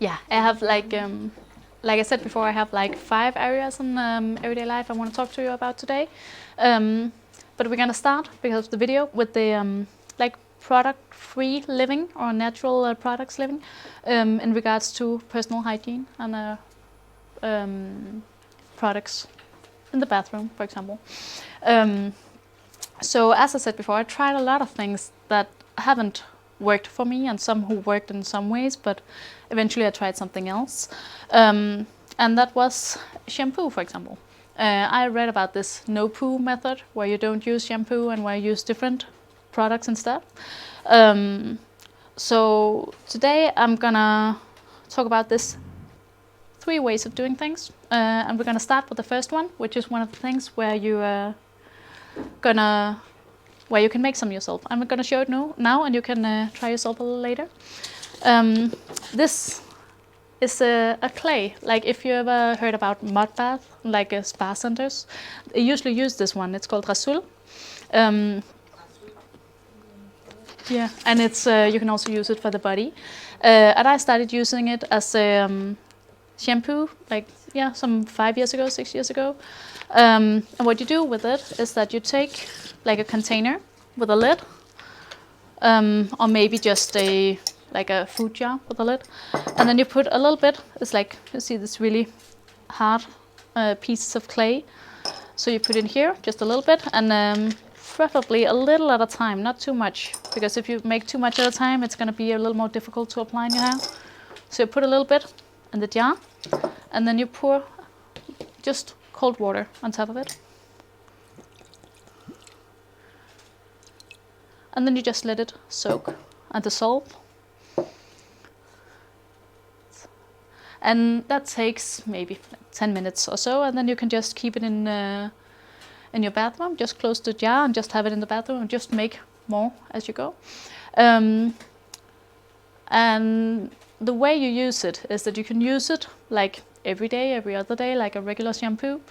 Yeah, I have like I said before, I have like 5 areas in everyday life I want to talk to you about today. But we're gonna start, because of the video, with the like product-free living or natural products living in regards to personal hygiene and products in the bathroom, for example. So as I said before, I tried a lot of things that haven't worked for me, and some who worked in some ways, but eventually I tried something else. And that was shampoo, for example. I read about this no-poo method, where you don't use shampoo and where you use different products instead. So today I'm gonna talk about this 3 ways of doing things. And we're gonna start with the first one, which is one of the things where you where you can make some yourself. I'm gonna show it now, and you can try yourself a little later. This is a clay. Like if you ever heard about mud bath, like spa centers, they usually use this one. It's called rasul. Yeah, and it's you can also use it for the body. And I started using it as a shampoo, like some 5 years ago, 6 years ago. And what you do with it is that you take like a container with a lid, or maybe just a food jar with a lid, and then you put a little bit. It's like, you see this really hard pieces of clay. So you put in here just a little bit, and preferably a little at a time, not too much, because if you make too much at a time, it's going to be a little more difficult to apply in your hair. So you put a little bit in the jar, and then you pour just cold water on top of it. And then you just let it soak and dissolve. And that takes maybe 10 minutes or so, and then you can just keep it in your bathroom. Just close the jar and just have it in the bathroom, and just make more as you go. And the way you use it is that you can use it like every day, every other day, like a regular shampoo.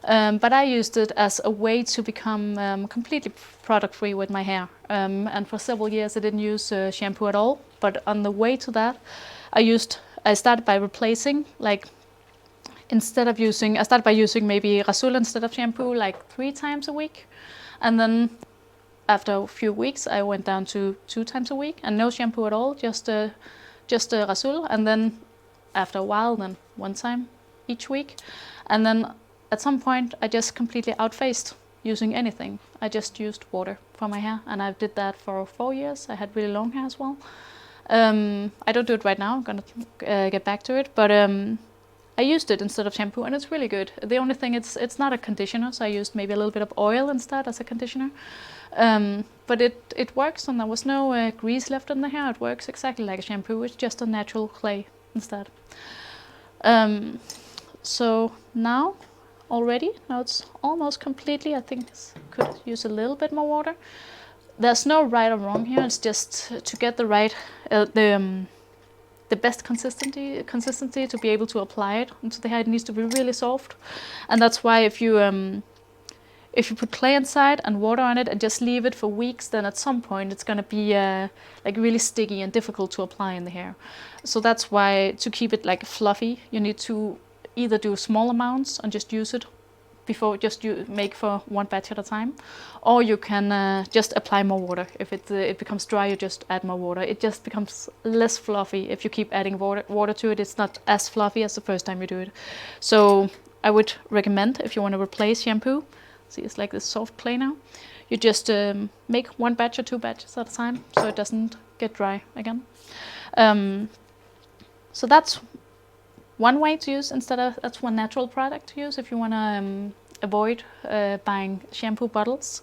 But I used it as a way to become completely product-free with my hair. And for several years I didn't use shampoo at all. But on the way to that, I started by replacing, like, I started by using maybe rasul instead of shampoo like 3 times a week. And then after a few weeks, I went down to 2 times a week, and no shampoo at all, just rasul. And then after a while, then 1 time each week. And then at some point, I just completely outphased using anything. I just used water for my hair, and I did that for 4 years. I had really long hair as well. I don't do it right now. I'm gonna get back to it, but I used it instead of shampoo, and it's really good. The only thing, it's not a conditioner, so I used maybe a little bit of oil instead as a conditioner. But it works, and there was no grease left in the hair. It works exactly like a shampoo. It's just a natural clay instead. So now it's almost completely. I think could use a little bit more water. There's no right or wrong here. It's just to get the right, the best consistency to be able to apply it into the hair. It needs to be really soft, and that's why if you put clay inside and water on it and just leave it for weeks, then at some point it's going to be like really sticky and difficult to apply in the hair. So that's why, to keep it like fluffy, you need to either do small amounts and just use it before, just you make for 1 batch at a time, or you can just apply more water. If it becomes dry, you just add more water. It just becomes less fluffy if you keep adding water to it. It's not as fluffy as the first time you do it. So I would recommend, if you want to replace shampoo, see, it's like this soft clay now, you just make 1 batch or 2 batches at a time, so it doesn't get dry again. So that's one way to use, that's one natural product to use if you want to avoid buying shampoo bottles.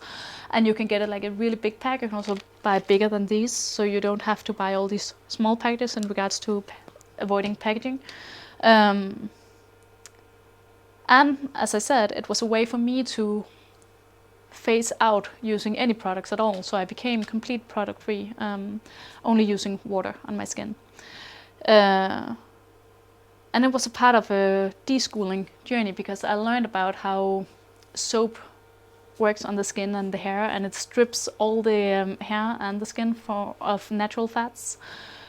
And you can get it like a really big pack. You can also buy bigger than these, so you don't have to buy all these small packages in regards to avoiding packaging. And as I said, it was a way for me to phase out using any products at all. So I became complete product free, only using water on my skin. And it was a part of a deschooling journey, because I learned about how soap works on the skin and the hair, and it strips all the hair and the skin of natural fats.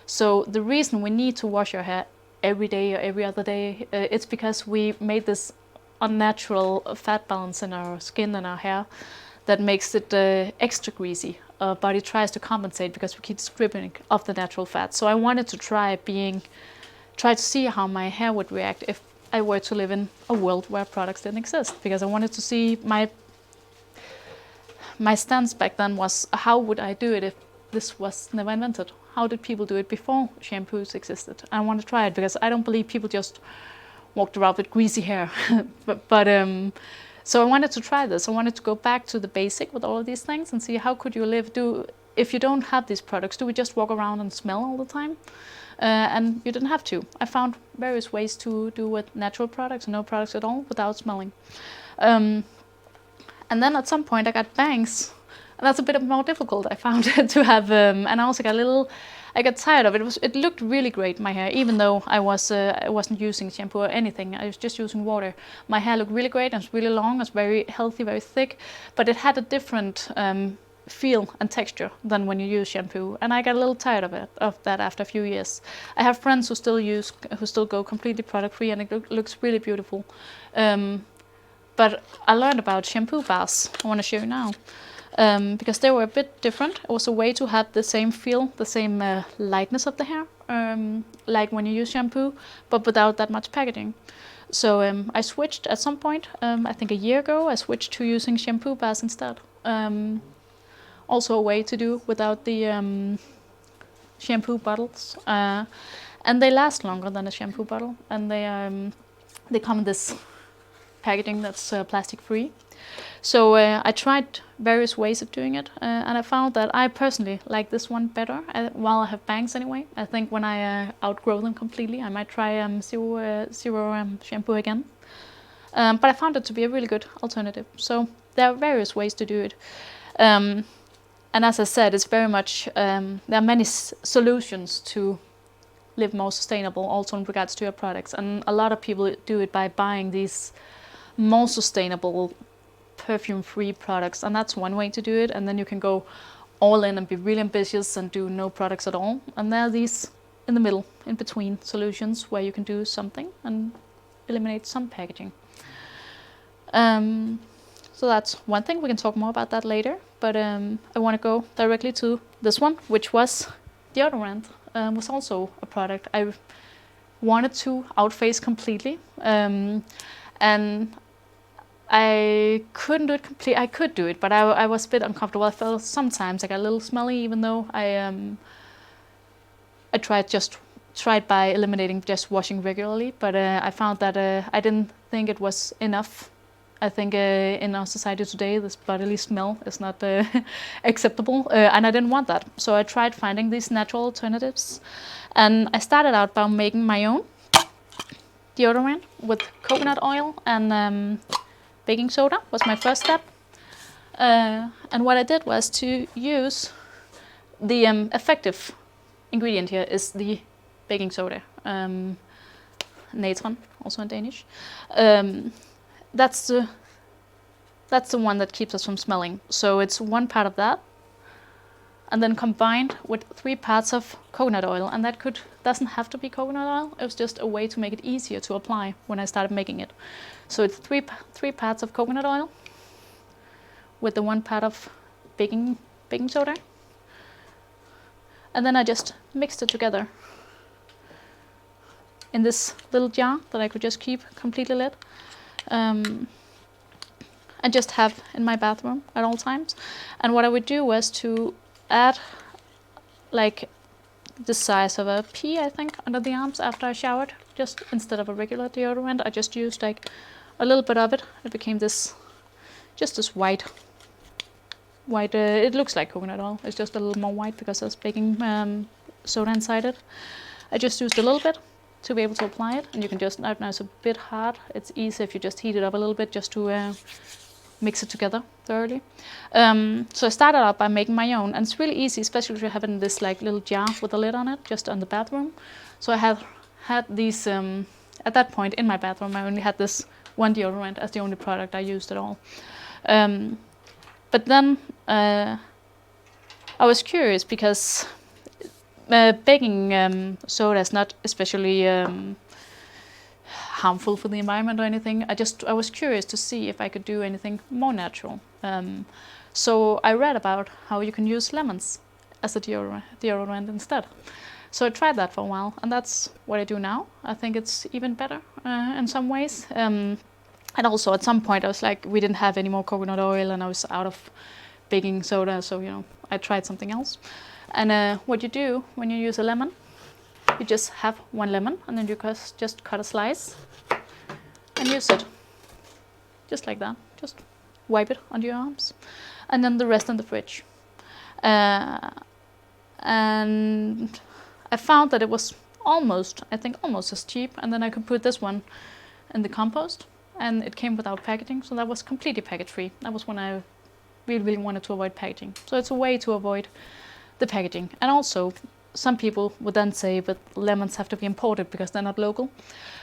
So the reason we need to wash our hair every day or every other day. It's because we made this unnatural fat balance in our skin and our hair that makes it extra greasy. Our body tries to compensate because we keep stripping off the natural fat. So I wanted to try to see how my hair would react if I were to live in a world where products didn't exist, because I wanted to see my stance back then was, how would I do it if this was never invented? How did people do it before shampoos existed? I want to try it because I don't believe people just walked around with greasy hair. So I wanted to try this. I wanted to go back to the basic with all of these things and see how could you live. If you don't have these products, do we just walk around and smell all the time? And you didn't have to. I found various ways to do with natural products and no products at all without smelling. And then at some point I got bangs, and that's a bit more difficult, I found, to have. And I also I got tired of it. It looked really great, my hair, even though I wasn't using shampoo or anything. I was just using water. My hair looked really great and it's really long. It's very healthy, very thick, but it had a different feel and texture than when you use shampoo, and I got a little tired of that after a few years. I have friends who still go completely product free, and it looks really beautiful. But I learned about shampoo bars. I want to show you now. Because they were a bit different. It was a way to have the same feel, the same lightness of the hair, like when you use shampoo, but without that much packaging. So I switched at some point, I think a year ago, I switched to using shampoo bars instead. Also a way to do without the shampoo bottles. And they last longer than a shampoo bottle, and they come in this packaging that's plastic free. So I tried various ways of doing it, and I found that I personally like this one better, while I have bangs anyway. I think when I outgrow them completely, I might try zero shampoo again. But I found it to be a really good alternative. So there are various ways to do it. And as I said, it's very much, there are many solutions to live more sustainable, also in regards to your products. And a lot of people do it by buying these more sustainable perfume-free products, and that's one way to do it. And then you can go all in and be really ambitious and do no products at all. And there are these in the middle, in between solutions where you can do something and eliminate some packaging. So that's one thing. We can talk more about that later. But I want to go directly to this one, which was deodorant. Was also a product I wanted to outphase completely. And I couldn't do it completely. I could do it, but I was a bit uncomfortable. I felt sometimes I got a little smelly, even though I tried by eliminating just washing regularly. But I found that I didn't think it was enough. I think in our society today, this bodily smell is not acceptable, and I didn't want that. So I tried finding these natural alternatives, and I started out by making my own deodorant with coconut oil and baking soda was my first step. And what I did was to use the effective ingredient here is the baking soda, natron, also in Danish. That's the one that keeps us from smelling. So it's one part of that, and then combined with 3 parts of coconut oil. And that doesn't have to be coconut oil. It was just a way to make it easier to apply when I started making it. So it's 3 parts of coconut oil with the 1 part of baking soda. And then I just mixed it together in this little jar that I could just keep completely lit. And just have in my bathroom at all times. And what I would do was to add like the size of a pea, I think, under the arms after I showered. Just instead of a regular deodorant, I just used like a little bit of it. It became this white. It looks like coconut oil. It's just a little more white because there's baking soda inside it. I just used a little bit to be able to apply it, and you can just, now it's a bit hard. It's easy if you just heat it up a little bit just to mix it together thoroughly. So I started out by making my own, and it's really easy, especially if you have it in this like little jar with a lid on it, just on the bathroom. So I have had these, at that point in my bathroom, I only had this one deodorant as the only product I used at all. But then I was curious because Baking soda is not especially harmful for the environment or anything. I was curious to see if I could do anything more natural. So I read about how you can use lemons as a deodorant instead. So I tried that for a while, and that's what I do now. I think it's even better in some ways. And also at some point I was like, we didn't have any more coconut oil and I was out of baking soda, so I tried something else. And what you do when you use a lemon, you just have one lemon and then you just cut a slice and use it. Just like that. Just wipe it on your arms. And then the rest in the fridge. And I found that it was almost as cheap, and then I could put this one in the compost, and it came without packaging, so that was completely package free. That was when I really wanted to avoid packaging. So it's a way to avoid the packaging. And also, some people would then say, but lemons have to be imported because they're not local.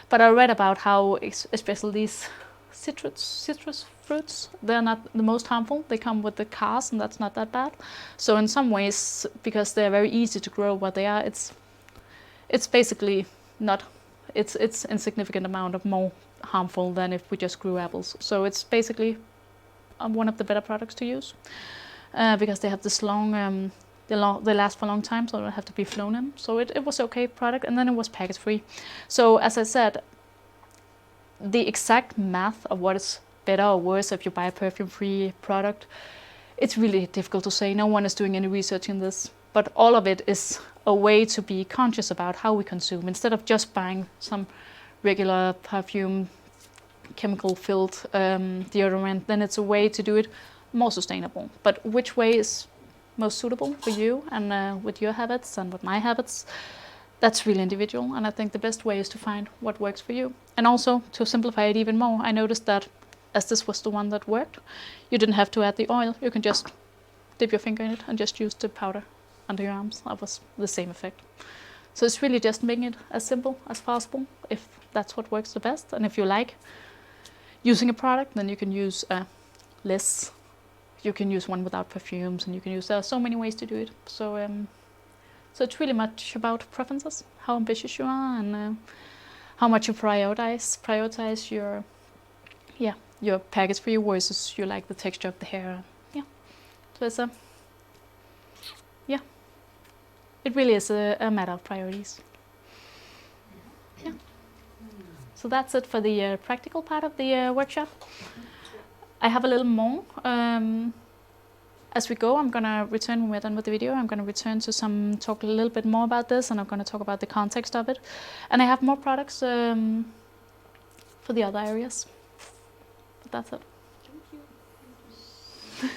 But I read about how, especially these citrus fruits, they're not the most harmful. They come with the cars, and that's not that bad. So in some ways, because they're very easy to grow what they are, it's basically not, it's insignificant amount of more harmful than if we just grew apples. So it's basically one of the better products to use because they have this long, they last for a long time, so they don't have to be flown in. So it was okay product, and then it was package free. So as I said, the exact math of what is better or worse if you buy a perfume-free product, it's really difficult to say. No one is doing any research in this, but all of it is a way to be conscious about how we consume. Instead of just buying some regular perfume, chemical-filled deodorant, then it's a way to do it more sustainable. But which way is most suitable for you and with your habits and with my habits, that's really individual, and I think the best way is to find what works for you. And also, to simplify it even more, I noticed that as this was the one that worked, you didn't have to add the oil. You can just dip your finger in it and just use the powder under your arms. That was the same effect. So it's really just making it as simple as possible, if that's what works the best. And if you like using a product, then you can use less. You can use one without perfumes, and you can use, there are so many ways to do it. So it's really much about preferences, how ambitious you are, and how much you prioritize your package for you versus you like the texture of the hair. Yeah, so it's it really is a matter of priorities. Yeah. So that's it for the practical part of the workshop. I have a little more. As we go, I'm going to return, when we're done with the video, I'm going to return to talk a little bit more about this, and I'm going to talk about the context of it. And I have more products for the other areas. But that's it. Thank you.